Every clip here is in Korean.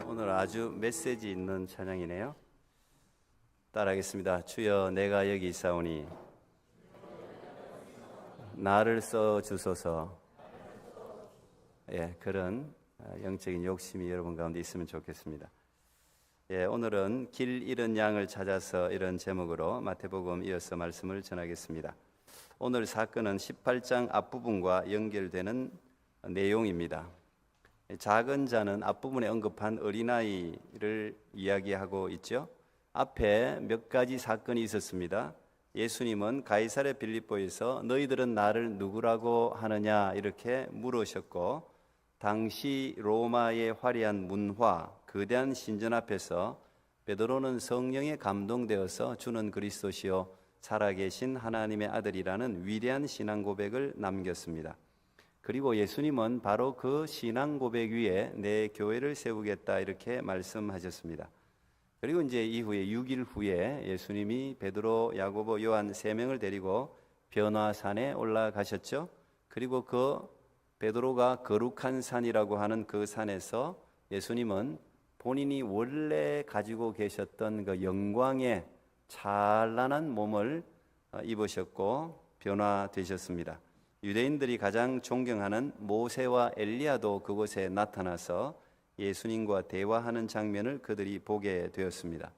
오늘 아주 메시지 있는 찬양이네요. 따라하겠습니다. 주여 내가 여기 있사오니 나를 써 주소서. 그런 영적인 욕심이 여러분 가운데 있으면 좋겠습니다. 오늘은 길 잃은 양을 찾아서 이런 제목으로 마태복음 이어서 말씀을 전하겠습니다. 오늘 사건은 18장 앞부분과 연결되는 내용입니다. 작은 자는 앞부분에 언급한 어린아이를 이야기하고 있죠. 앞에 몇 가지 사건이 있었습니다. 예수님은 가이사랴 빌립보에서 너희들은 나를 누구라고 하느냐 이렇게 물으셨고, 당시 로마의 화려한 문화, 거대한 신전 앞에서 베드로는 성령에 감동되어서 주는 그리스도시요 살아계신 하나님의 아들이라는 위대한 신앙 고백을 남겼습니다. 그리고 예수님은 바로 그 신앙 고백 위에 내 교회를 세우겠다 이렇게 말씀하셨습니다. 그리고 이제 이후에 6일 후에 예수님이 베드로, 야고보, 요한 3명을 데리고 변화산에 올라가셨죠. 그리고 그 베드로가 거룩한 산이라고 하는 그 산에서 예수님은 본인이 원래 가지고 계셨던 그 영광의 찬란한 몸을 입으셨고 변화되셨습니다. 유대인들이 가장 존경하는 모세와 엘리야도 그곳에 나타나서 예수님과 대화하는 장면을 그들이 보게 되었습니다.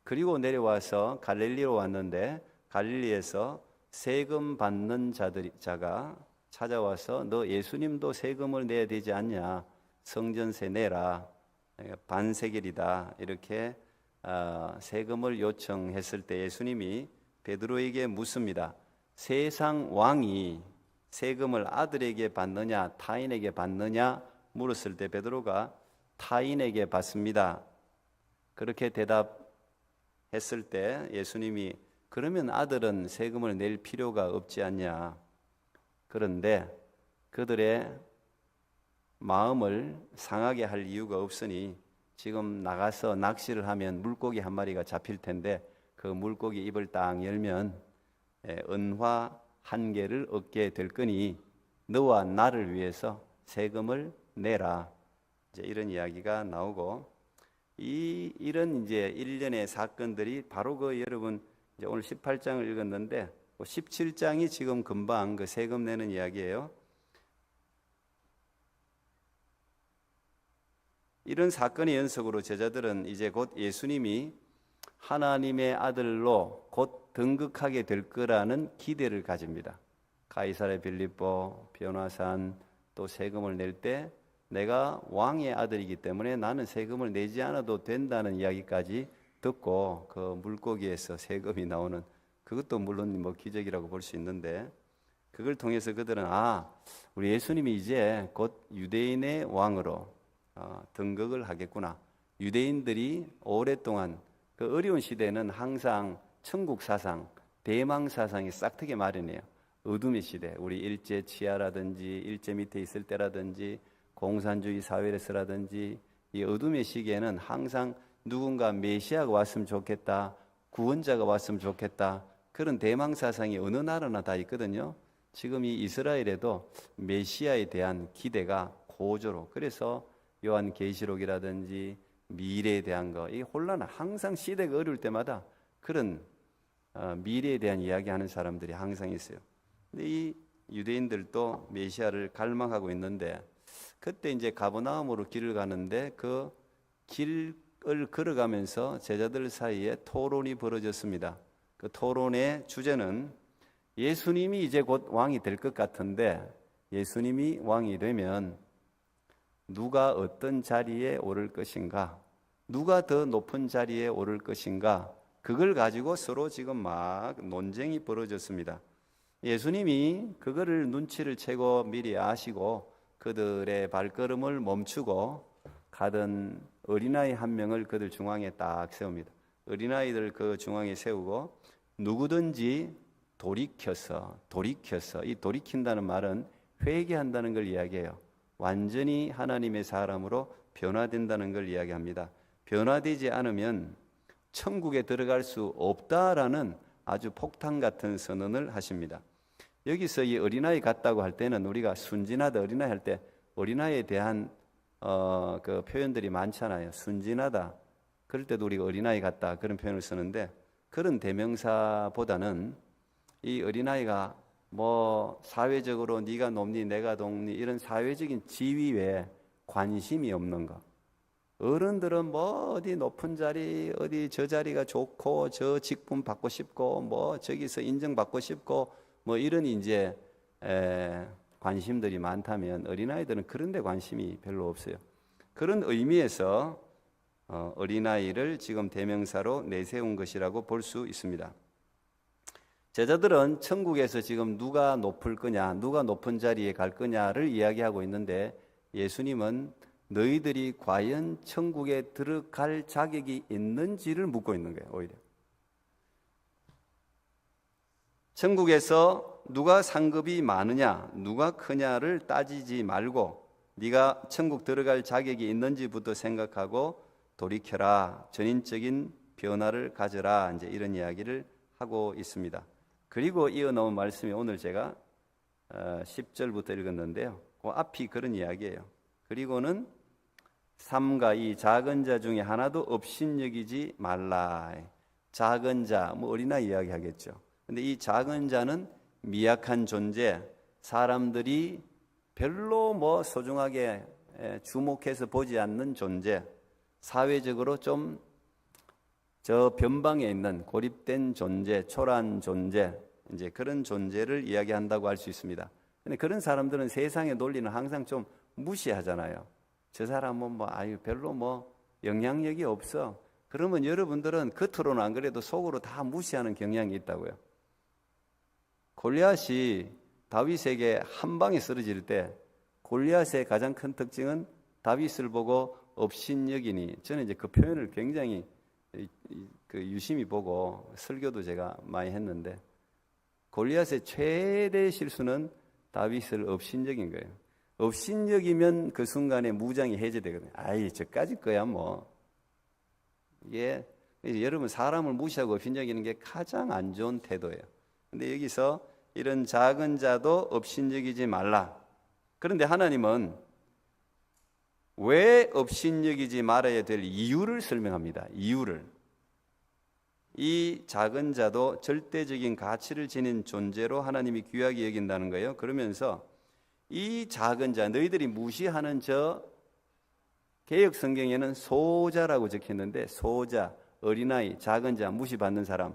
그리고 내려와서 갈릴리로 왔는데 갈릴리에서 세금 받는 자가 찾아와서 너 예수님도 세금을 내야 되지 않냐, 성전세 내라, 반세겔이다 이렇게 세금을 요청했을 때 예수님이 베드로에게 묻습니다. 세상 왕이 세금을 아들에게 받느냐 타인에게 받느냐 물었을 때 베드로가 타인에게 받습니다 그렇게 대답했을 때 예수님이 그러면 아들은 세금을 낼 필요가 없지 않냐, 그런데 그들의 마음을 상하게 할 이유가 없으니 지금 나가서 낚시를 하면 물고기 한 마리가 잡힐 텐데 그 물고기 입을 딱 열면 은화 1개를 얻게 될 거니 너와 나를 위해서 세금을 내라. 이제 이런 이야기가 나오고, 이런 이제 일련의 사건들이 바로 그 여러분 이제 오늘 18장을 읽었는데 17장이 지금 금방 그 세금 내는 이야기예요. 이런 사건의 연속으로 제자들은 이제 곧 예수님이 하나님의 아들로 곧 등극하게 될 거라는 기대를 가집니다. 가이사랴 빌립보, 변화산 또 세금을 낼 때 내가 왕의 아들이기 때문에 나는 세금을 내지 않아도 된다는 이야기까지 듣고 그 물고기에서 세금이 나오는 그것도 물론 뭐 기적이라고 볼 수 있는데, 그걸 통해서 그들은 우리 예수님이 이제 곧 유대인의 왕으로 등극을 하겠구나. 유대인들이 오랫동안 그 어려운 시대는 항상 천국 사상, 대망 사상이 싹트게 마련해요. 어둠의 시대, 우리 일제 치하라든지 일제 밑에 있을 때라든지 공산주의 사회에서라든지 이 어둠의 시기에는 항상 누군가 메시아가 왔으면 좋겠다, 구원자가 왔으면 좋겠다, 그런 대망 사상이 어느 나라나 다 있거든요. 지금 이 이스라엘에도 메시아에 대한 기대가 고조로, 그래서 요한계시록이라든지 미래에 대한 거, 이 혼란, 항상 시대가 어려울 때마다 그런 미래에 대한 이야기하는 사람들이 항상 있어요. 근데 이 유대인들도 메시아를 갈망하고 있는데, 그때 이제 가버나움으로 길을 가는데 그 길을 걸어가면서 제자들 사이에 토론이 벌어졌습니다. 그 토론의 주제는 예수님이 이제 곧 왕이 될 것 같은데, 예수님이 왕이 되면 누가 어떤 자리에 오를 것인가, 누가 더 높은 자리에 오를 것인가, 그걸 가지고 서로 지금 막 논쟁이 벌어졌습니다. 예수님이 그거를 눈치를 채고 미리 아시고 그들의 발걸음을 멈추고 가던 어린아이 한 명을 그들 중앙에 딱 세웁니다. 어린아이들 그 중앙에 세우고 누구든지 돌이켜서, 이 돌이킨다는 말은 회개한다는 걸 이야기해요. 완전히 하나님의 사람으로 변화된다는 걸 이야기합니다. 변화되지 않으면 천국에 들어갈 수 없다라는 아주 폭탄 같은 선언을 하십니다. 여기서 이 어린아이 같다고 할 때는 우리가 순진하다 어린아이 할 때 어린아이에 대한 그 표현들이 많잖아요. 순진하다. 그럴 때도 우리가 어린아이 같다 그런 표현을 쓰는데, 그런 대명사보다는 이 어린아이가 뭐 사회적으로 네가 높니 내가 높니 이런 사회적인 지위에 관심이 없는 거. 어른들은 뭐 어디 높은 자리, 어디 저 자리가 좋고 저 직분 받고 싶고 뭐 저기서 인정받고 싶고 뭐 이런 이제 관심들이 많다면, 어린아이들은 그런 데 관심이 별로 없어요. 그런 의미에서 어린아이를 지금 대명사로 내세운 것이라고 볼 수 있습니다. 제자들은 천국에서 지금 누가 높을 거냐, 누가 높은 자리에 갈 거냐를 이야기하고 있는데, 예수님은 너희들이 과연 천국에 들어갈 자격이 있는지를 묻고 있는 거예요. 오히려 천국에서 누가 상급이 많으냐, 누가 크냐를 따지지 말고 네가 천국 들어갈 자격이 있는지부터 생각하고 돌이켜라, 전인적인 변화를 가져라, 이제 이런 이야기를 하고 있습니다. 그리고 이어놓은 말씀이 오늘 제가 10절부터 읽었는데요. 그 앞이 그런 이야기예요. 그리고는 삼가 이 작은 자 중에 하나도 업신여기지 말라. 작은 자, 뭐 어린아이 이야기 하겠죠. 근데 이 작은 자는 미약한 존재, 사람들이 별로 뭐 소중하게 주목해서 보지 않는 존재, 사회적으로 좀 저 변방에 있는 고립된 존재, 초라한 존재, 이제 그런 존재를 이야기한다고 할 수 있습니다. 근데 그런 사람들은 세상의 논리는 항상 좀 무시하잖아요. 저 사람은 뭐 아유 별로 뭐 영향력이 없어. 그러면 여러분들은 겉으로는 안 그래도 속으로 다 무시하는 경향이 있다고요. 골리앗이 다윗에게 한 방에 쓰러질 때 골리앗의 가장 큰 특징은 다윗을 보고 업신여기니, 저는 이제 그 표현을 굉장히 유심히 보고 설교도 제가 많이 했는데, 골리앗의 최대 실수는 다윗을 업신여긴 거예요. 업신여기면 그 순간에 무장이 해제되거든요. 아이 저까지 거야 뭐. 이게 여러분 사람을 무시하고 업신여기는 게 가장 안 좋은 태도예요. 근데 여기서 이런 작은 자도 업신여기지 말라. 그런데 하나님은 왜 업신여기지 말아야 될 이유를 설명합니다. 이유를. 이 작은 자도 절대적인 가치를 지닌 존재로 하나님이 귀하게 여긴다는 거예요. 그러면서 이 작은 자, 너희들이 무시하는 저 개역 성경에는 소자라고 적혔는데, 소자, 어린아이, 작은 자, 무시받는 사람,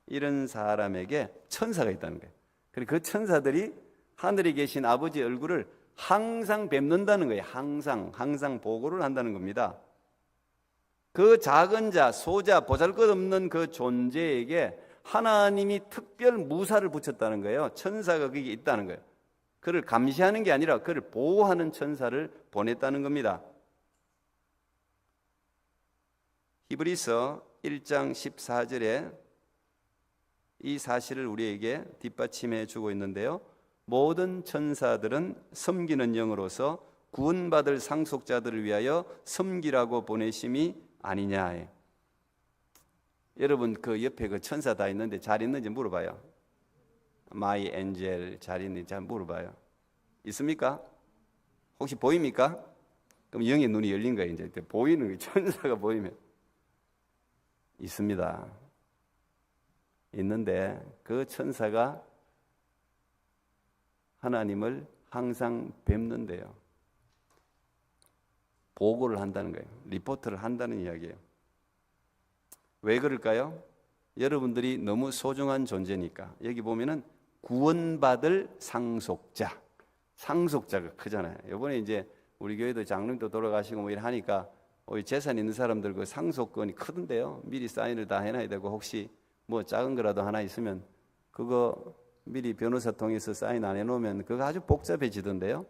이런 사람에게 천사가 있다는 거예요. 그리고 그 천사들이 하늘에 계신 아버지 얼굴을 항상 뵙는다는 거예요. 항상 보고를 한다는 겁니다. 그 작은 자, 소자, 보잘것없는 그 존재에게 하나님이 특별 무사를 붙였다는 거예요. 천사가 거기 있다는 거예요. 그를 감시하는 게 아니라 그를 보호하는 천사를 보냈다는 겁니다. 히브리서 1장 14절에 이 사실을 우리에게 뒷받침해 주고 있는데요. 모든 천사들은 섬기는 영으로서 구원받을 상속자들을 위하여 섬기라고 보내심이 아니냐. 여러분 그 옆에 그 천사 다 있는데 잘 있는지 물어봐요. 마이 엔젤 잘 있는지 잘 물어봐요. 있습니까? 혹시 보입니까? 그럼 영의 눈이 열린 거예요. 이제 보이는 거예요. 천사가 보이면. 있습니다. 있는데 그 천사가 하나님을 항상 뵙는데요. 보고를 한다는 거예요. 리포트를 한다는 이야기예요. 왜 그럴까요? 여러분들이 너무 소중한 존재니까. 여기 보면은 구원받을 상속자. 상속자가 크잖아요. 이번에 이제 우리 교회도 장로님도 돌아가시고 뭐 이러니까 재산 있는 사람들 그 상속권이 크던데요. 미리 사인을 다 해놔야 되고, 혹시 뭐 작은 거라도 하나 있으면 그거 미리 변호사 통해서 사인 안 해놓으면 그거 아주 복잡해지던데요.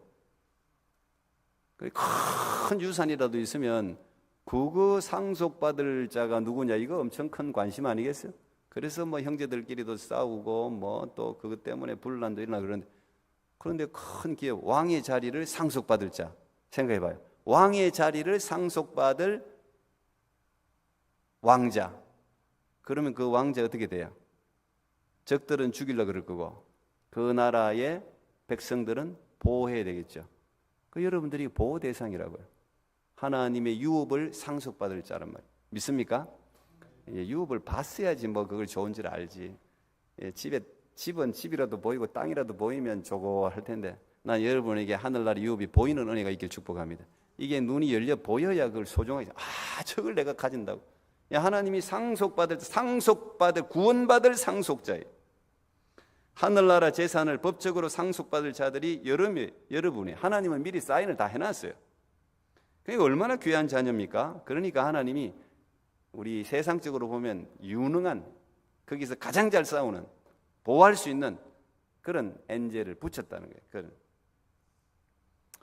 큰 유산이라도 있으면 그거 상속받을 자가 누구냐, 이거 엄청 큰 관심 아니겠어요? 그래서 뭐 형제들끼리도 싸우고 뭐 또 그것 때문에 분란도 일어나고 그런데 큰 기업, 왕의 자리를 상속받을 자 생각해봐요. 왕의 자리를 상속받을 왕자. 그러면 그 왕자 어떻게 돼요? 적들은 죽이려고 그럴 거고 그 나라의 백성들은 보호해야 되겠죠. 그 여러분들이 보호 대상이라고요. 하나님의 유업을 상속받을 자란 말이에요. 믿습니까? 예, 유업을 봤어야지 뭐 그걸 좋은 줄 알지. 예, 집은 집이라도 보이고 땅이라도 보이면 좋고 할 텐데, 난 여러분에게 하늘나라 유업이 보이는 은혜가 있길 축복합니다. 이게 눈이 열려 보여야 그걸 소중하게, 저걸 내가 가진다고. 야, 하나님이 상속받을 구원받을 상속자예요. 하늘나라 재산을 법적으로 상속받을 자들이 여러분이, 하나님은 미리 사인을 다 해놨어요. 그러니까 얼마나 귀한 자녀입니까? 그러니까 하나님이 우리 세상적으로 보면 유능한, 거기서 가장 잘 싸우는, 보호할 수 있는 그런 엔젤을 붙였다는 거예요.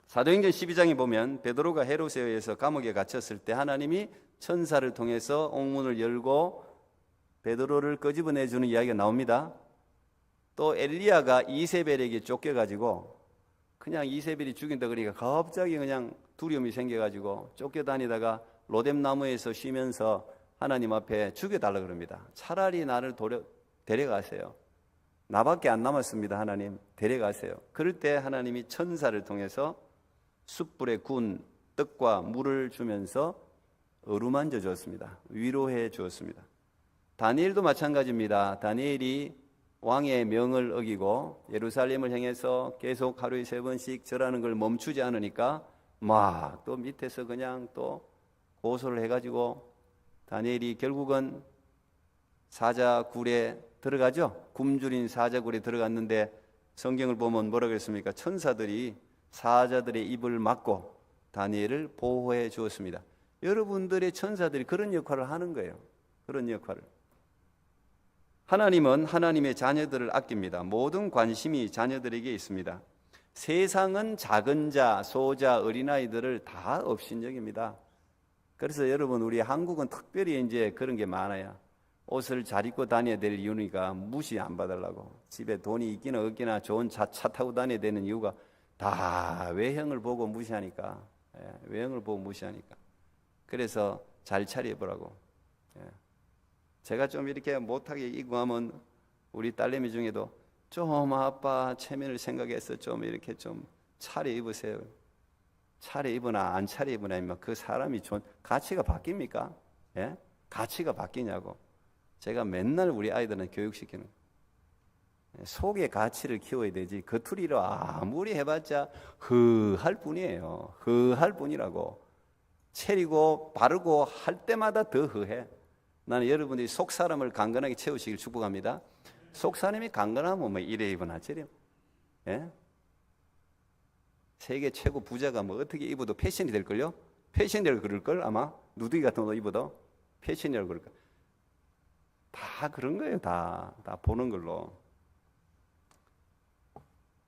사도행전 12장에 보면 베드로가 헤롯에 의해서 감옥에 갇혔을 때 하나님이 천사를 통해서 옥문을 열고 베드로를 끄집어내주는 이야기가 나옵니다. 또 엘리야가 이세벨에게 쫓겨가지고, 그냥 이세벨이 죽인다 그러니까 갑자기 그냥 두려움이 생겨가지고 쫓겨다니다가 로뎀나무에서 쉬면서 하나님 앞에 죽여달라 그럽니다. 차라리 나를 데려가세요. 나밖에 안 남았습니다. 하나님 데려가세요. 그럴 때 하나님이 천사를 통해서 숯불에 구운 떡과 물을 주면서 어루만져 주었습니다. 위로해 주었습니다. 다니엘도 마찬가지입니다. 다니엘이 왕의 명을 어기고 예루살렘을 향해서 계속 하루에 3번씩 절하는 걸 멈추지 않으니까 막 또 밑에서 그냥 또 고소를 해가지고 다니엘이 결국은 사자굴에 들어가죠. 굶주린 사자굴에 들어갔는데 성경을 보면 뭐라 그랬습니까? 천사들이 사자들의 입을 막고 다니엘을 보호해 주었습니다. 여러분들의 천사들이 그런 역할을 하는 거예요. 그런 역할을. 하나님은 하나님의 자녀들을 아낍니다. 모든 관심이 자녀들에게 있습니다. 세상은 작은 자, 소자, 어린아이들을 다 업신여깁니다. 그래서 여러분, 우리 한국은 특별히 이제 그런 게 많아요. 옷을 잘 입고 다녀야 될 이유니까 무시 안 받으려고. 집에 돈이 있기나 없기나 좋은 차 타고 다녀야 되는 이유가 다 외형을 보고 무시하니까. 외형을 보고 무시하니까. 그래서 잘 차려입으라고. 제가 좀 이렇게 못하게 입고 하면 우리 딸내미 중에도 좀 아빠 체면을 생각해서 좀 이렇게 좀 차려입으세요. 차려입으나 안 차려입으나 그 사람이 가치가 바뀝니까? 예? 가치가 바뀌냐고. 제가 맨날 우리 아이들은 교육시키는 거예요. 속의 가치를 키워야 되지 겉으로 아무리 해봤자 허할 뿐이에요. 허할 뿐이라고. 차리고 바르고 할 때마다 더 허해. 나는 여러분들이 속 사람을 강건하게 채우시길 축복합니다. 속 사람이 강건하면 뭐 이래 입으나 저래. 예? 세계 최고 부자가 뭐 어떻게 입어도 패션이 될걸요? 패션이라고 그럴걸 아마. 누더기 같은 거 입어도 패션이라고 그럴걸. 다 그런 거예요. 다 보는 걸로.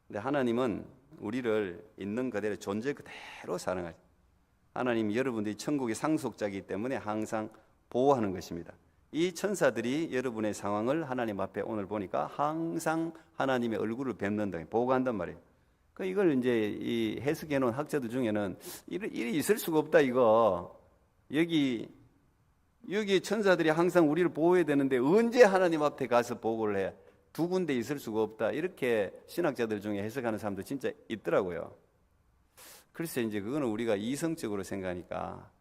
근데 하나님은 우리를 있는 그대로 존재 그대로 사랑하죠. 하나님 여러분들이 천국의 상속자이기 때문에 항상 보호하는 것입니다. 이 천사들이 여러분의 상황을 하나님 앞에 오늘 보니까 항상 하나님의 얼굴을 뵙는다, 보호한단 말이에요. 이걸 이제 이 해석해 놓은 학자들 중에는 일이 있을 수가 없다 이거. 여기 천사들이 항상 우리를 보호해야 되는데 언제 하나님 앞에 가서 보고를 해? 두 군데 있을 수가 없다. 이렇게 신학자들 중에 해석하는 사람도 진짜 있더라고요. 그래서 이제 그거는 우리가 이성적으로 생각하니까,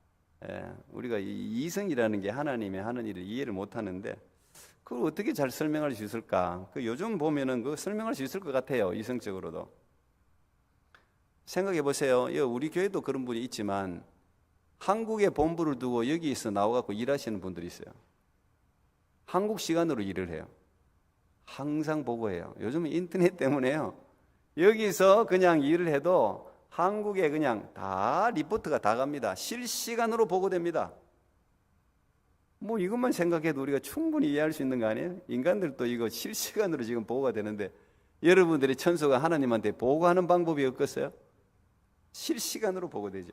우리가 이성이라는 게 하나님의 하는 일을 이해를 못 하는데 그걸 어떻게 잘 설명할 수 있을까? 요즘 보면은 그거 설명할 수 있을 것 같아요. 이성적으로도. 생각해 보세요. 우리 교회도 그런 분이 있지만 한국에 본부를 두고 여기서 나와갖고 일하시는 분들이 있어요. 한국 시간으로 일을 해요. 항상 보고해요. 요즘은 인터넷 때문에요. 여기서 그냥 일을 해도 한국에 그냥 다 리포트가 다 갑니다. 실시간으로 보고됩니다. 뭐 이것만 생각해도 우리가 충분히 이해할 수 있는 거 아니에요? 인간들도 이거 실시간으로 지금 보고가 되는데 여러분들의 천소가 하나님한테 보고하는 방법이 없겠어요? 실시간으로 보고되죠.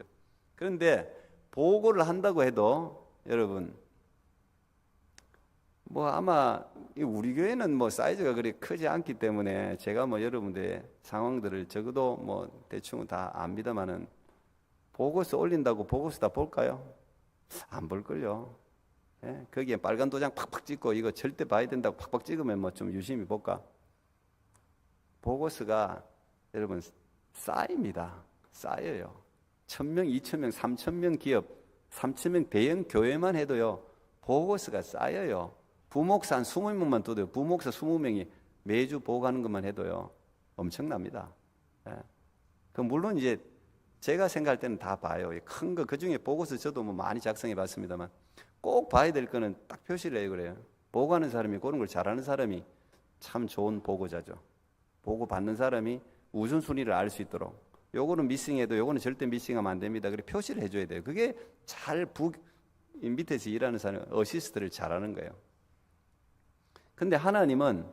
그런데 보고를 한다고 해도 여러분 뭐 아마 우리 교회는 뭐 사이즈가 그리 크지 않기 때문에 제가 뭐 여러분들의 상황들을 적어도 뭐 대충 다 압니다만은 보고서 올린다고 보고서 다 볼까요? 안 볼걸요. 예? 거기에 빨간 도장 팍팍 찍고 이거 절대 봐야 된다고 팍팍 찍으면 뭐 좀 유심히 볼까? 보고서가 여러분 쌓입니다. 쌓여요. 1,000명, 2,000명, 3,000명 기업, 3,000명 대형 교회만 해도요, 보고서가 쌓여요. 부목사 한 20명만 둬도요, 부목사 20명이 매주 보고하는 것만 해도요, 엄청납니다. 예. 그 물론 이제 제가 생각할 때는 다 봐요. 큰 거, 그 중에 보고서 저도 뭐 많이 작성해 봤습니다만 꼭 봐야 될 거는 딱 표시를 해요. 그래요. 보고하는 사람이 그런 걸 잘하는 사람이 참 좋은 보고자죠. 보고 받는 사람이 우선순위를 알 수 있도록. 요거는 미싱해도 요거는 절대 미싱하면 안 됩니다. 그래 표시를 해줘야 돼요. 그게 잘 밑에서 일하는 사람, 어시스트를 잘하는 거예요. 근데 하나님은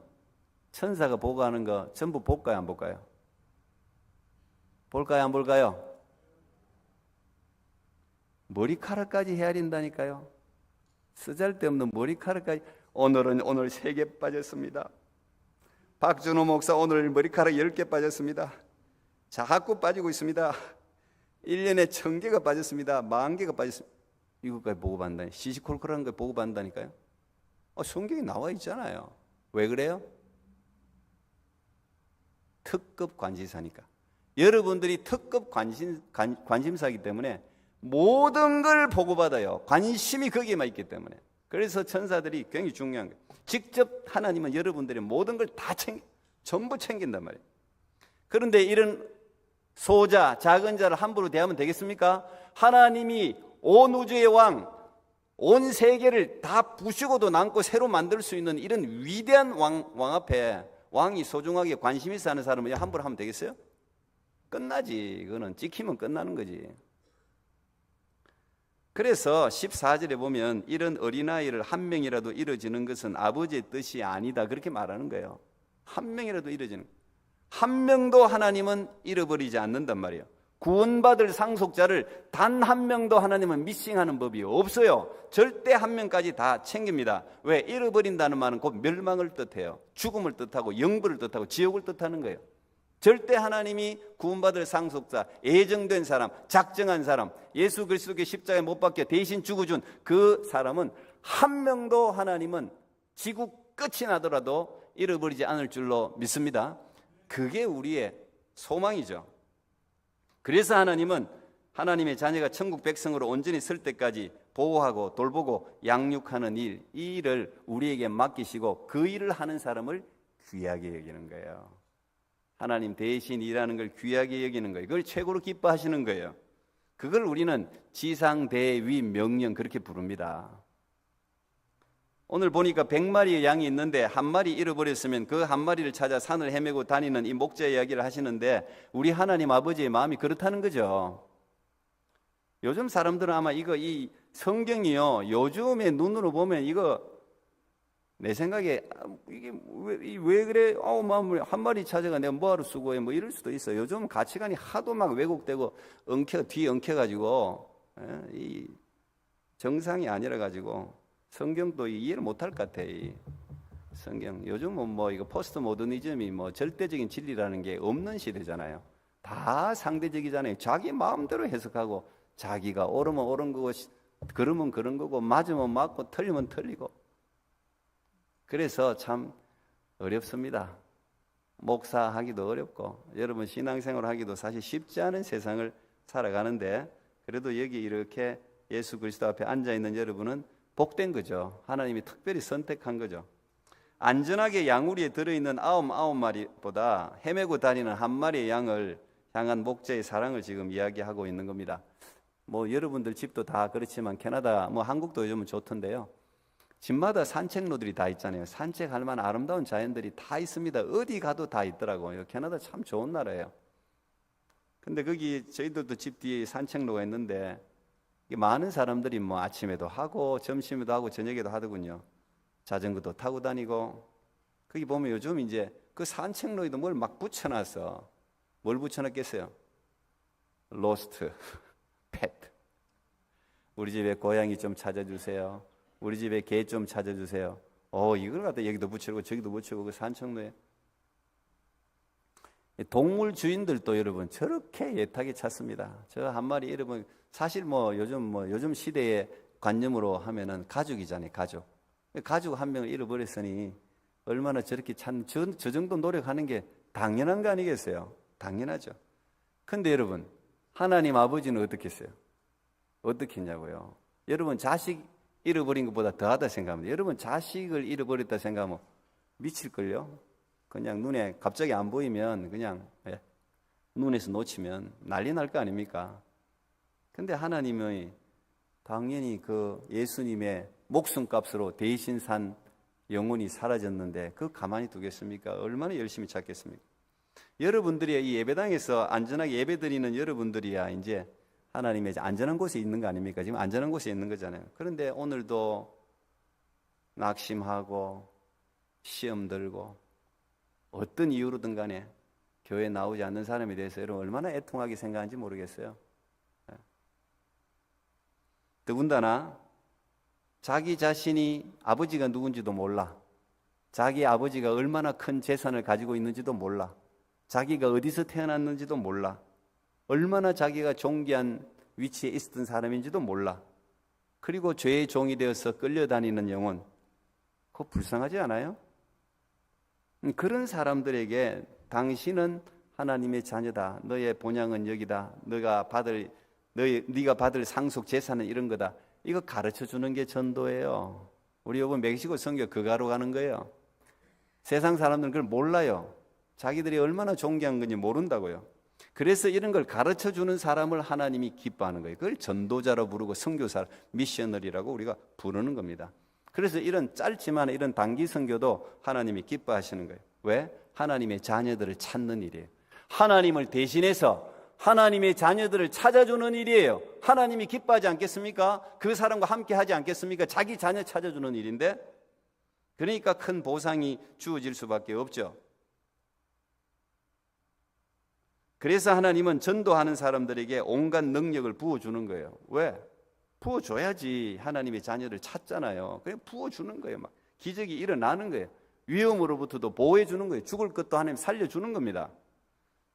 천사가 보고하는 거 전부 볼까요, 안 볼까요? 볼까요, 안 볼까요? 머리카락까지 헤아린다니까요. 쓰잘데없는 머리카락까지. 오늘 3개 빠졌습니다. 박준호 목사 오늘 머리카락 10개 빠졌습니다. 자꾸 빠지고 있습니다. 1년에 1,000개가 빠졌습니다. 10,000개가 빠졌습니다. 이것까지 보고받는다니. 시시콜콜한 거 보고받는다니까요. 성경에 나와 있잖아요. 왜 그래요? 특급 관심사니까. 여러분들이 특급 관심사이기 때문에 모든 걸 보고받아요. 관심이 거기에만 있기 때문에. 그래서 천사들이 굉장히 중요한 거예요. 직접 하나님은 여러분들의 모든 걸 다 전부 챙긴단 말이에요. 그런데 이런 소자, 작은 자를 함부로 대하면 되겠습니까? 하나님이 온 우주의 왕, 온 세계를 다 부수고도 남고 새로 만들 수 있는 이런 위대한 왕 앞에 왕이 소중하게 관심 있어 하는 사람을 함부로 하면 되겠어요? 끝나지. 그거는 찍히면 끝나는 거지. 그래서 14절에 보면 이런 어린아이를 한 명이라도 잃어지는 것은 아버지의 뜻이 아니다. 그렇게 말하는 거예요. 한 명이라도 잃어지는 거예요. 한 명도 하나님은 잃어버리지 않는단 말이에요. 구원받을 상속자를 단 한 명도 하나님은 미싱하는 법이 없어요. 절대 한 명까지 다 챙깁니다. 왜? 잃어버린다는 말은 곧 멸망을 뜻해요. 죽음을 뜻하고 영벌을 뜻하고 지옥을 뜻하는 거예요. 절대 하나님이 구원받을 상속자, 예정된 사람, 작정한 사람, 예수 그리스도께 십자가에 못 박혀 대신 죽어준 그 사람은 한 명도 하나님은 지구 끝이 나더라도 잃어버리지 않을 줄로 믿습니다. 그게 우리의 소망이죠. 그래서 하나님은 하나님의 자녀가 천국 백성으로 온전히 설 때까지 보호하고 돌보고 양육하는 일, 이 일을 우리에게 맡기시고 그 일을 하는 사람을 귀하게 여기는 거예요. 하나님 대신 일하는 걸 귀하게 여기는 거예요. 그걸 최고로 기뻐하시는 거예요. 그걸 우리는 지상대위 명령 그렇게 부릅니다. 오늘 보니까 100마리의 양이 있는데 한 마리 잃어버렸으면 그 한 마리를 찾아 산을 헤매고 다니는 이 목자 이야기를 하시는데 우리 하나님 아버지의 마음이 그렇다는 거죠. 요즘 사람들은 아마 이 성경이요, 요즘의 눈으로 보면 이거 내 생각에 이게 왜 그래? 한 마리 찾아가 내가 뭐하러 수고해? 뭐 이럴 수도 있어요. 요즘 가치관이 하도 막 왜곡되고 뒤엉켜가지고 이 정상이 아니라 가지고 성경도 이해를 못할 것 같아. 이 성경 요즘은 뭐 이거 포스트 모더니즘이 뭐 절대적인 진리라는 게 없는 시대잖아요. 다 상대적이잖아요. 자기 마음대로 해석하고 자기가 옳으면 옳은 거고 그러면 그런 거고 맞으면 맞고 틀리면 틀리고. 그래서 참 어렵습니다. 목사하기도 어렵고 여러분 신앙생활 하기도 사실 쉽지 않은 세상을 살아가는데 그래도 여기 이렇게 예수 그리스도 앞에 앉아있는 여러분은 복된 거죠. 하나님이 특별히 선택한 거죠. 안전하게 양우리에 들어있는 99마리보다 헤매고 다니는 한 마리의 양을 향한 목자의 사랑을 지금 이야기하고 있는 겁니다. 뭐 여러분들 집도 다 그렇지만 캐나다 뭐 한국도 요즘은 좋던데요. 집마다 산책로들이 다 있잖아요. 산책할 만한 아름다운 자연들이 다 있습니다. 어디 가도 다 있더라고요. 캐나다 참 좋은 나라예요. 근데 거기 저희들도 집 뒤에 산책로가 있는데 많은 사람들이 뭐 아침에도 하고 점심에도 하고 저녁에도 하더군요. 자전거도 타고 다니고 거기 보면 요즘 이제 그 산책로에도 뭘 막 붙여놨어. 뭘 붙여놨겠어요? 로스트, 펫. 우리 집에 고양이 좀 찾아주세요. 우리 집에 개 좀 찾아주세요. 이걸 갖다 여기도 붙이고 저기도 붙이고 그 산책로에. 동물 주인들도 여러분 저렇게 애타게 찾습니다. 저 한 마리 여러분 사실 요즘 시대의 관념으로 하면은 가족이잖아요. 가족 한 명을 잃어버렸으니 얼마나 저렇게 저 정도 노력하는 게 당연한 거 아니겠어요? 당연하죠. 근데 여러분 하나님 아버지는 어떻게 했어요? 어떻게 했냐고요? 여러분 자식 잃어버린 것보다 더하다 생각합니다. 여러분 자식을 잃어버렸다 생각하면 미칠걸요? 그냥 눈에 갑자기 안 보이면 그냥 눈에서 놓치면 난리 날 거 아닙니까? 근데 하나님의 당연히 그 예수님의 목숨값으로 대신 산 영혼이 사라졌는데 그 가만히 두겠습니까? 얼마나 열심히 찾겠습니까? 여러분들이 이 예배당에서 안전하게 예배드리는 여러분들이야 이제 하나님의 안전한 곳에 있는 거 아닙니까? 지금 안전한 곳에 있는 거잖아요. 그런데 오늘도 낙심하고 시험 들고 어떤 이유로든 간에 교회에 나오지 않는 사람에 대해서 여러분 얼마나 애통하게 생각하는지 모르겠어요. 더군다나 자기 자신이 아버지가 누군지도 몰라. 자기 아버지가 얼마나 큰 재산을 가지고 있는지도 몰라. 자기가 어디서 태어났는지도 몰라. 얼마나 자기가 존귀한 위치에 있었던 사람인지도 몰라. 그리고 죄의 종이 되어서 끌려다니는 영혼, 그거 불쌍하지 않아요? 그런 사람들에게 당신은 하나님의 자녀다. 너의 본향은 여기다. 네가 받을 상속 재산은 이런 거다. 이거 가르쳐 주는 게 전도예요. 우리 이번 멕시코 선교 그가로 가는 거예요. 세상 사람들은 그걸 몰라요. 자기들이 얼마나 존귀한 건지 모른다고요. 그래서 이런 걸 가르쳐 주는 사람을 하나님이 기뻐하는 거예요. 그걸 전도자로 부르고 선교사, 미셔너리라고 우리가 부르는 겁니다. 그래서 이런 짧지만 이런 단기 선교도 하나님이 기뻐하시는 거예요. 왜? 하나님의 자녀들을 찾는 일이에요. 하나님을 대신해서 하나님의 자녀들을 찾아주는 일이에요. 하나님이 기뻐하지 않겠습니까? 그 사람과 함께 하지 않겠습니까? 자기 자녀 찾아주는 일인데, 그러니까 큰 보상이 주어질 수밖에 없죠. 그래서 하나님은 전도하는 사람들에게 온갖 능력을 부어주는 거예요. 왜? 부어줘야지 하나님의 자녀를 찾잖아요. 그냥 부어주는 거예요. 막 기적이 일어나는 거예요. 위험으로부터도 보호해주는 거예요. 죽을 것도 하나님 살려주는 겁니다.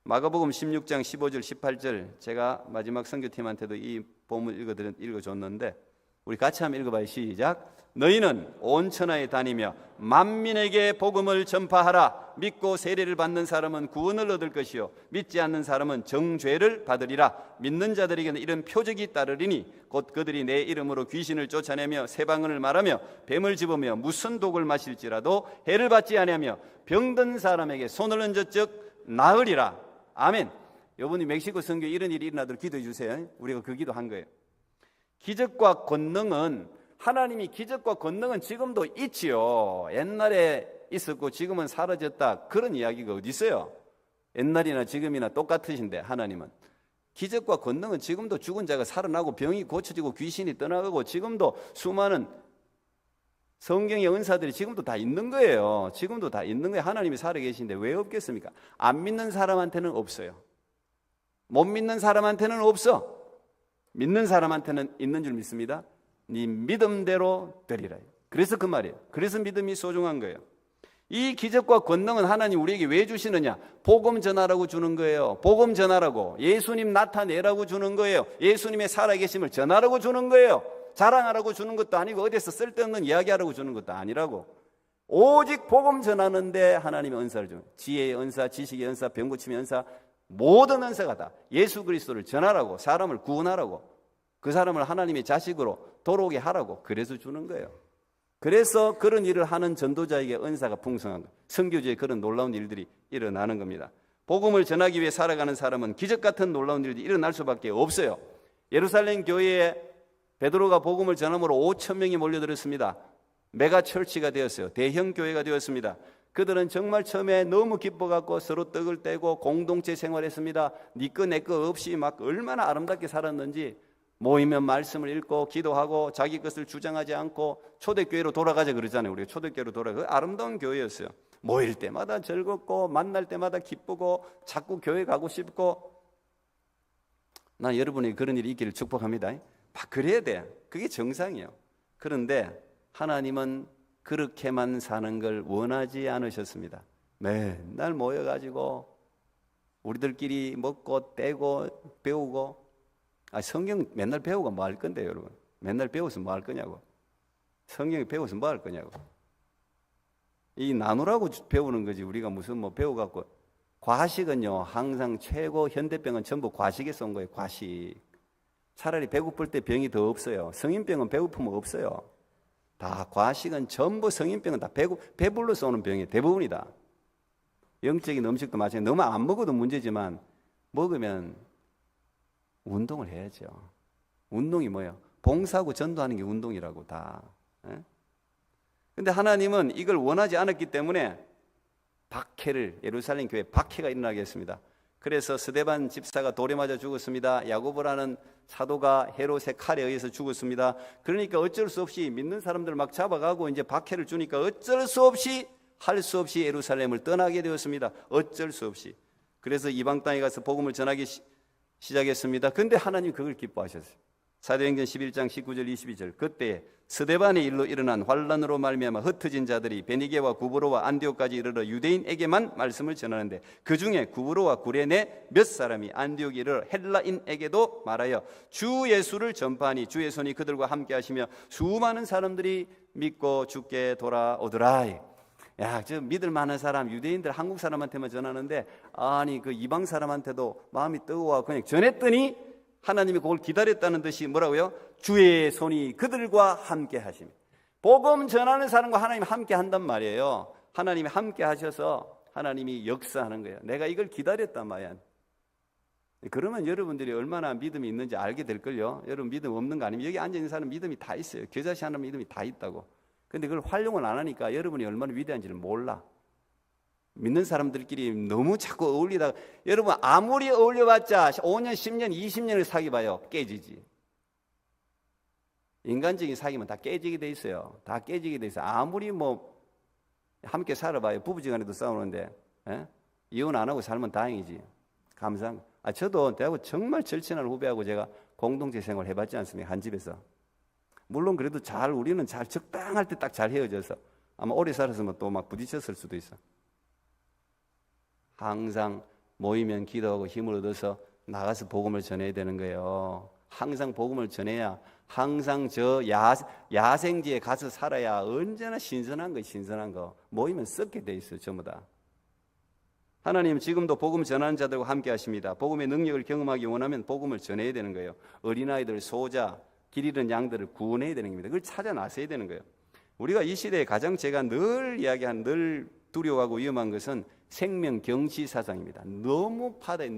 마가복음 16장 15절 18절 제가 마지막 선교팀한테도 이 본문 읽어줬는데 우리 같이 한번 읽어봐요. 시작. 너희는 온 천하에 다니며 만민에게 복음을 전파하라. 믿고 세례를 받는 사람은 구원을 얻을 것이요 믿지 않는 사람은 정죄를 받으리라. 믿는 자들에게는 이런 표적이 따르리니 곧 그들이 내 이름으로 귀신을 쫓아내며 새방언을 말하며 뱀을 집으며 무슨 독을 마실지라도 해를 받지 아니하며 병든 사람에게 손을 얹어즉 나으리라. 아멘. 이번에 멕시코 선교에 이런 일이 일어나도록 기도해 주세요. 우리가 그 기도한 거예요. 기적과 권능은 하나님이 기적과 권능은 지금도 있지요. 옛날에 있었고 지금은 사라졌다. 그런 이야기가 어디 있어요? 옛날이나 지금이나 똑같으신데 하나님은 기적과 권능은 지금도 죽은 자가 살아나고 병이 고쳐지고 귀신이 떠나가고 지금도 수많은 성경의 은사들이 지금도 다 있는 거예요. 지금도 다 있는 거예요. 하나님이 살아계신데 왜 없겠습니까? 안 믿는 사람한테는 없어요. 못 믿는 사람한테는 없어. 믿는 사람한테는 있는 줄 믿습니다. 네 믿음대로 되리라. 그래서 그 말이에요. 그래서 믿음이 소중한 거예요. 이 기적과 권능은 하나님 우리에게 왜 주시느냐? 복음 전하라고 주는 거예요. 복음 전하라고. 예수님 나타내라고 주는 거예요. 예수님의 살아계심을 전하라고 주는 거예요. 자랑하라고 주는 것도 아니고 어디서 쓸데없는 이야기하라고 주는 것도 아니라고. 오직 복음 전하는데 하나님의 은사를 주는, 지혜의 은사, 지식의 은사, 병 고침의 은사, 모든 은사가 다 예수 그리스도를 전하라고, 사람을 구원하라고, 그 사람을 하나님의 자식으로 돌아오게 하라고 그래서 주는 거예요. 그래서 그런 일을 하는 전도자에게 은사가 풍성한 거예요. 선교지에 그런 놀라운 일들이 일어나는 겁니다. 복음을 전하기 위해 살아가는 사람은 기적 같은 놀라운 일들이 일어날 수밖에 없어요. 예루살렘 교회에 베드로가 복음을 전함으로 5,000명이 몰려들었습니다. 메가 철치가 되었어요. 대형 교회가 되었습니다. 그들은 정말 처음에 너무 기뻐갖고 서로 떡을 떼고 공동체 생활했습니다. 네 거 내 거 없이 막 얼마나 아름답게 살았는지, 모이면 말씀을 읽고 기도하고 자기 것을 주장하지 않고 초대교회로 돌아가자 그러잖아요. 우리가 초대교회로 돌아가. 아름다운 교회였어요. 모일 때마다 즐겁고 만날 때마다 기쁘고 자꾸 교회 가고 싶고. 난 여러분이 그런 일이 있기를 축복합니다. 막 그래야 돼. 그게 정상이에요. 그런데 하나님은 그렇게만 사는 걸 원하지 않으셨습니다. 맨날 모여가지고 우리들끼리 먹고 떼고 배우고. 성경 맨날 배우고 뭐 할 건데요, 여러분? 맨날 배워서 뭐 할 거냐고. 성경 배워서 뭐 할 거냐고. 이 나누라고 배우는 거지. 우리가 무슨 뭐 배워갖고 과식은요, 항상 최고 현대병은 전부 과식에서 온 거예요. 과식. 차라리 배고플 때 병이 더 없어요. 성인병은 배고프면 없어요. 다 과식은 전부 성인병은 다 배불러서 오는 병이에요. 대부분이다. 영적인 음식도 마찬가지예요. 너무 안 먹어도 문제지만 먹으면 운동을 해야죠. 운동이 뭐예요? 봉사하고 전도하는 게 운동이라고 다. 근데 하나님은 이걸 원하지 않았기 때문에 박해를, 예루살렘 교회에 박해가 일어나게 했습니다. 그래서 스데반 집사가 돌에 맞아 죽었습니다. 야고보라는 사도가 헤롯의 칼에 의해서 죽었습니다. 그러니까 어쩔 수 없이 믿는 사람들 막 잡아가고 이제 박해를 주니까 어쩔 수 없이 할 수 없이 예루살렘을 떠나게 되었습니다. 어쩔 수 없이. 그래서 이방 땅에 가서 복음을 전하기 시작했습니다. 근데 하나님 그걸 기뻐하셨어요. 사도행전 11장 19절 22절 그때 스데반의 일로 일어난 환란으로 말미암아 흩어진 자들이 베니게와 구브로와 안디옥까지 이르러 유대인에게만 말씀을 전하는데 그 중에 구브로와 구레네 몇 사람이 안디옥에 이르러 헬라인에게도 말하여 주 예수를 전파하니 주의 손이 그들과 함께 하시며 수많은 사람들이 믿고 주께 돌아오더라. 야, 저 믿을 만한 사람, 유대인들 한국 사람한테만 전하는데 아니 그 이방 사람한테도 마음이 뜨거워 그냥 전했더니 하나님이 그걸 기다렸다는 듯이 뭐라고요? 주의 손이 그들과 함께 하시며 복음 전하는 사람과 하나님이 함께 한단 말이에요. 하나님이 함께 하셔서 하나님이 역사하는 거예요. 내가 이걸 기다렸단 말이야. 그러면 여러분들이 얼마나 믿음이 있는지 알게 될걸요. 여러분 믿음 없는 거 아니면 여기 앉아있는 사람 믿음이 다 있어요. 겨자씨 하나 믿음이 다 있다고. 근데 그걸 활용을 안 하니까 여러분이 얼마나 위대한지를 몰라. 믿는 사람들끼리 너무 자꾸 어울리다가 여러분 아무리 어울려봤자 5년, 10년, 20년을 사귀어봐요. 깨지지. 인간적인 사귀면 다 깨지게 돼 있어요. 다 깨지게 돼 있어요. 아무리 뭐 함께 살아봐요. 부부지간에도 싸우는데 이혼 안 하고 살면 다행이지. 감사한. 저도 대하고 정말 절친한 후배하고 제가 공동체 생활 해봤지 않습니까? 한 집에서. 물론 그래도 우리는 잘 적당할 때 딱 잘 헤어져서 아마 오래 살았으면 또 막 부딪혔을 수도 있어. 항상 모이면 기도하고 힘을 얻어서 나가서 복음을 전해야 되는 거예요. 항상 복음을 전해야 항상 저 야생지에 가서 살아야 언제나 신선한 거 모이면 썩게 돼 있어요. 전부 다. 하나님 지금도 복음 전하는 자들과 함께 하십니다. 복음의 능력을 경험하기 원하면 복음을 전해야 되는 거예요. 어린아이들, 소자, 길 잃은 양들을 구원해야 되는 겁니다. 그걸 찾아 나서야 되는 거예요. 우리가 이 시대에 가장 제가 늘 이야기한 늘 두려워하고 위험한 것은 생명 경시 사상입니다. 너무 파다해.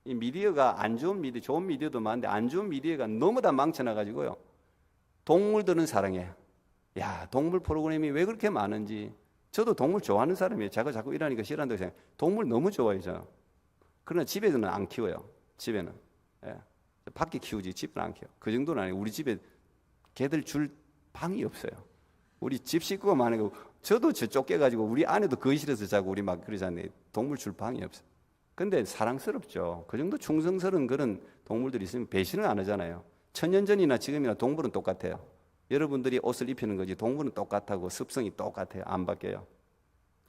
이 미디어가 안 좋은 미디어, 좋은 미디어도 많은데 안 좋은 미디어가 너무 다 망쳐놔가지고요. 동물들은 사랑해. 야, 동물 프로그램이 왜 그렇게 많은지. 저도 동물 좋아하는 사람이에요. 제가 자꾸 이러니까 싫어한다고 생각해요. 동물 너무 좋아해요, 저는. 그러나 집에서는 안 키워요. 집에는. 예. 밖에 키우지 집은 안 키워. 그 정도는 아니고 우리 집에 개들 줄 방이 없어요. 우리 집 식구가 많은 거. 저도 쫓겨가지고 우리 아내도 거실에서 자고 우리 막 그러잖아요. 동물 줄 방이 없어. 근데 사랑스럽죠. 그 정도 충성스러운 그런 동물들이 있으면 배신을 안 하잖아요. 천년 전이나 지금이나 동물은 똑같아요. 여러분들이 옷을 입히는 거지 동물은 똑같고 습성이 똑같아요. 안 바뀌어요.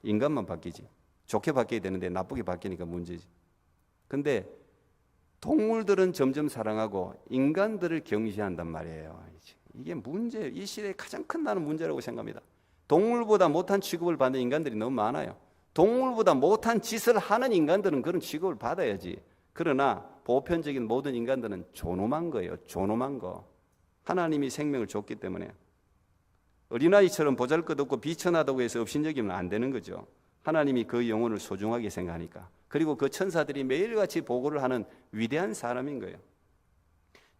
인간만 바뀌지. 좋게 바뀌어야 되는데 나쁘게 바뀌니까 문제지. 근데 동물들은 점점 사랑하고 인간들을 경시한단 말이에요. 이게 문제예요. 이 시대의 가장 큰 나는 문제라고 생각합니다. 동물보다 못한 취급을 받는 인간들이 너무 많아요. 동물보다 못한 짓을 하는 인간들은 그런 취급을 받아야지. 그러나 보편적인 모든 인간들은 존엄한 거예요. 존엄한 거. 하나님이 생명을 줬기 때문에 어린아이처럼 보잘것없고 비천하다고 해서 업신여기면 안 되는 거죠. 하나님이 그 영혼을 소중하게 생각하니까. 그리고 그 천사들이 매일같이 보고를 하는 위대한 사람인 거예요.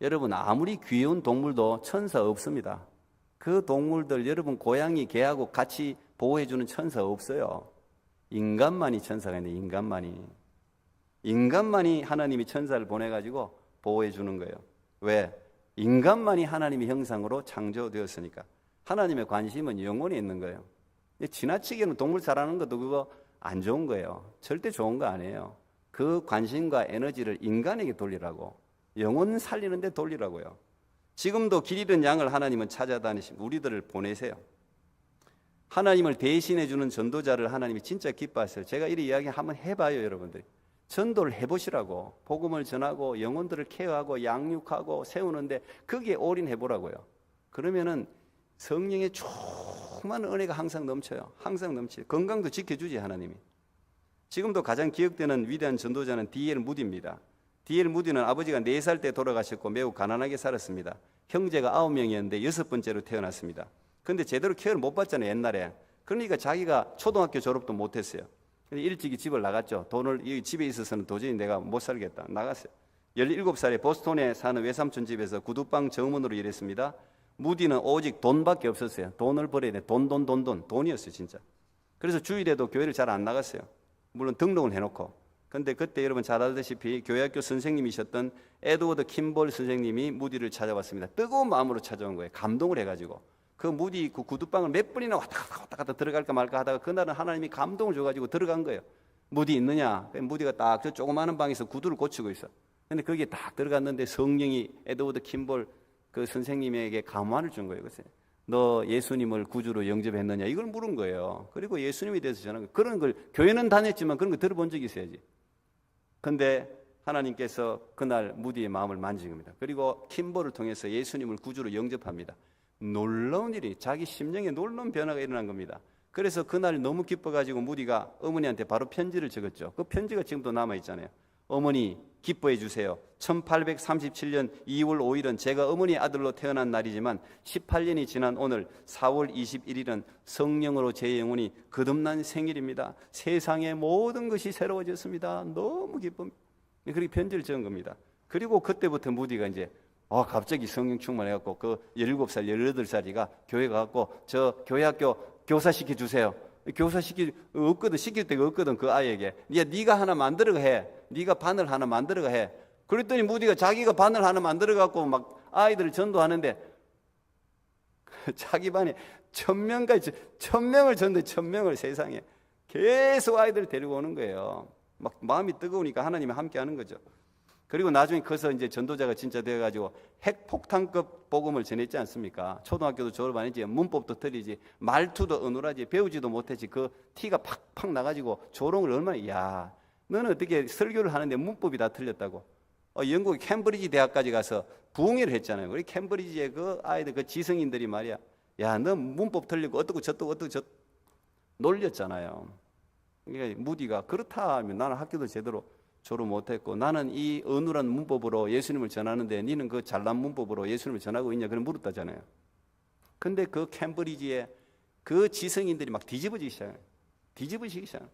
여러분 아무리 귀여운 동물도 천사 없습니다. 그 동물들 여러분 고양이 개하고 같이 보호해주는 천사 없어요. 인간만이 천사가 있는데 인간만이 하나님이 천사를 보내가지고 보호해주는 거예요. 왜? 인간만이 하나님의 형상으로 창조되었으니까. 하나님의 관심은 영혼에 있는 거예요. 지나치게는 동물 사랑하는 것도 그거 안 좋은 거예요. 절대 좋은 거 아니에요. 그 관심과 에너지를 인간에게 돌리라고. 영혼 살리는 데 돌리라고요. 지금도 길 잃은 양을 하나님은 찾아다니시고 우리들을 보내세요. 하나님을 대신해 주는 전도자를 하나님이 진짜 기뻐하세요. 제가 이런 이야기 한번 해봐요, 여러분들이. 전도를 해보시라고. 복음을 전하고 영혼들을 케어하고 양육하고 세우는데 거기에 올인해보라고요. 그러면은 성령의 충만한 은혜가 항상 넘쳐요. 항상 넘쳐요. 건강도 지켜주지 하나님이. 지금도 가장 기억되는 위대한 전도자는 D.L. 무디입니다. D.L. 무디는 아버지가 4살 때 돌아가셨고 매우 가난하게 살았습니다. 형제가 9명이었는데 6번째로 태어났습니다. 그런데 제대로 케어를 못 받잖아요, 옛날에. 그러니까 자기가 초등학교 졸업도 못했어요. 일찍이 집을 나갔죠. 이 집에 있어서는 도저히 내가 못 살겠다. 나갔어요. 17살에 보스턴에 사는 외삼촌 집에서 구두방 정원으로 일했습니다. 무디는 오직 돈밖에 없었어요. 돈을 벌어야 돼. 돈이었어요, 진짜. 그래서 주일에도 교회를 잘 안 나갔어요. 물론 등록을 해놓고. 근데 그때 여러분 잘 알다시피 교회학교 선생님이셨던 에드워드 킴볼 선생님이 무디를 찾아왔습니다. 뜨거운 마음으로 찾아온 거예요. 감동을 해가지고. 그 무디 그 구두방을 몇 번이나 왔다 갔다 들어갈까 말까 하다가 그날은 하나님이 감동을 줘가지고 들어간 거예요. 무디 있느냐? 무디가 딱 저 조그마한 방에서 구두를 고치고 있어. 근데 거기에 딱 들어갔는데 성령이 에드워드 킴볼 그 선생님에게 감화를 준 거예요. 그래서 너 예수님을 구주로 영접했느냐? 이걸 물은 거예요. 그리고 예수님에 대해서 전한 거예요. 그런 걸 교회는 다녔지만 그런 거 들어본 적이 있어야지. 근데 하나님께서 그날 무디의 마음을 만진 겁니다. 그리고 킴볼을 통해서 예수님을 구주로 영접합니다. 놀라운 일이 자기 심령에 놀라운 변화가 일어난 겁니다. 그래서 그날 너무 기뻐가지고 무디가 어머니한테 바로 편지를 적었죠. 그 편지가 지금도 남아있잖아요. 어머니 기뻐해 주세요. 1837년 2월 5일은 제가 어머니 아들로 태어난 날이지만 18년이 지난 오늘 4월 21일은 성령으로 제 영혼이 거듭난 생일입니다. 세상의 모든 것이 새로워졌습니다. 너무 기쁩니다. 그렇게 편지를 적은 겁니다. 그리고 그때부터 무디가 이제 갑자기 성령 충만해갖고 그 17살, 18살이가 교회 가갖고 저 교회학교 교사 시켜주세요. 교사 시킬 데가 없거든 그 아이에게. 네가 하나 만들어가 해. 네가 바늘 하나 만들어가 해. 그랬더니 무디가 자기가 바늘 하나 만들어갖고 막 아이들을 전도하는데 자기 반에 1000명을 전도해. 1000명을 세상에 계속 아이들을 데리고 오는 거예요. 막 마음이 뜨거우니까 하나님이 함께 하는 거죠. 그리고 나중에 커서 이제 전도자가 진짜 되어가지고 핵폭탄급 복음을 전했지 않습니까? 초등학교도 졸업 안 했지, 문법도 틀리지, 말투도 어눌하지, 배우지도 못했지, 그 티가 팍팍 나가지고 조롱을 얼마나, 너는 어떻게 설교를 하는데 문법이 다 틀렸다고? 영국 캠브리지 대학까지 가서 부흥회를 했잖아요. 우리 캠브리지의 그 아이들, 그 지성인들이 말이야, 너 문법 틀리고 어떻고 저떻고 놀렸잖아요. 그러니까 무디가 그렇다 하면 나는 학교도 제대로 졸업 못했고 나는 이 어눌한 문법으로 예수님을 전하는데 니는 그 잘난 문법으로 예수님을 전하고 있냐? 그런 물었다잖아요. 근데 그 캠브리지에 그 지성인들이 막 뒤집어지기 시작해요.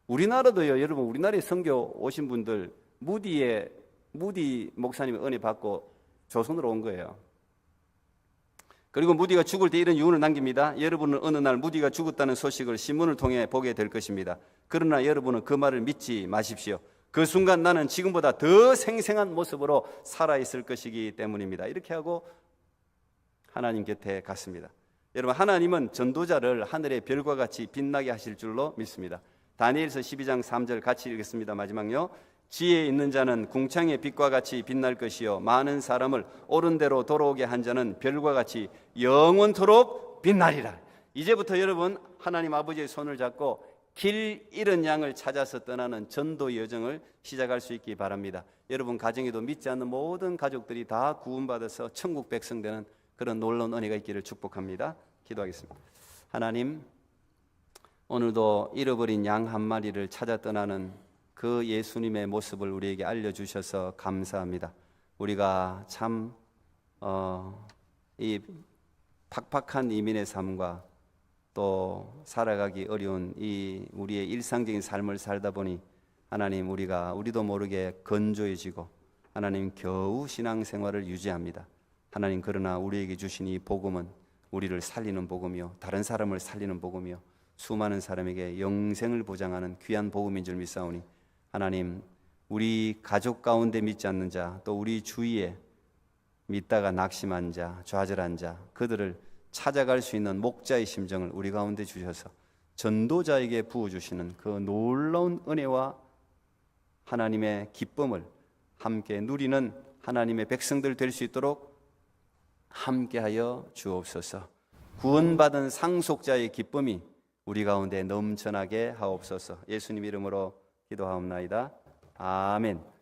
우리나라도요, 여러분, 우리나라에 선교 오신 분들 무디 목사님의 은혜 받고 조선으로 온 거예요. 그리고 무디가 죽을 때 이런 유언을 남깁니다. 여러분은 어느 날 무디가 죽었다는 소식을 신문을 통해 보게 될 것입니다. 그러나 여러분은 그 말을 믿지 마십시오. 그 순간 나는 지금보다 더 생생한 모습으로 살아있을 것이기 때문입니다. 이렇게 하고 하나님 곁에 갔습니다. 여러분, 하나님은 전도자를 하늘의 별과 같이 빛나게 하실 줄로 믿습니다. 다니엘서 12장 3절 같이 읽겠습니다. 마지막요. 지혜 있는 자는 궁창의 빛과 같이 빛날 것이요 많은 사람을 옳은 대로 돌아오게 한 자는 별과 같이 영원토록 빛나리라. 이제부터 여러분 하나님 아버지의 손을 잡고 길 잃은 양을 찾아서 떠나는 전도 여정을 시작할 수 있기 바랍니다. 여러분 가정에도 믿지 않는 모든 가족들이 다 구원받아서 천국 백성 되는 그런 놀라운 은혜가 있기를 축복합니다. 기도하겠습니다. 하나님, 오늘도 잃어버린 양 한 마리를 찾아 떠나는 그 예수님의 모습을 우리에게 알려주셔서 감사합니다. 우리가 참 이 팍팍한 이민의 삶과 또 살아가기 어려운 이 우리의 일상적인 삶을 살다 보니 하나님, 우리도 모르게 건조해지고 하나님 겨우 신앙생활을 유지합니다. 하나님, 그러나 우리에게 주신 이 복음은 우리를 살리는 복음이요 다른 사람을 살리는 복음이요 수많은 사람에게 영생을 보장하는 귀한 복음인 줄 믿사오니 하나님, 우리 가족 가운데 믿지 않는 자, 또 우리 주위에 믿다가 낙심한 자, 좌절한 자, 그들을 찾아갈 수 있는 목자의 심정을 우리 가운데 주셔서 전도자에게 부어주시는 그 놀라운 은혜와 하나님의 기쁨을 함께 누리는 하나님의 백성들 될 수 있도록 함께하여 주옵소서. 구원받은 상속자의 기쁨이 우리 가운데 넘쳐나게 하옵소서. 예수님 이름으로 기도하옵나이다. 아멘.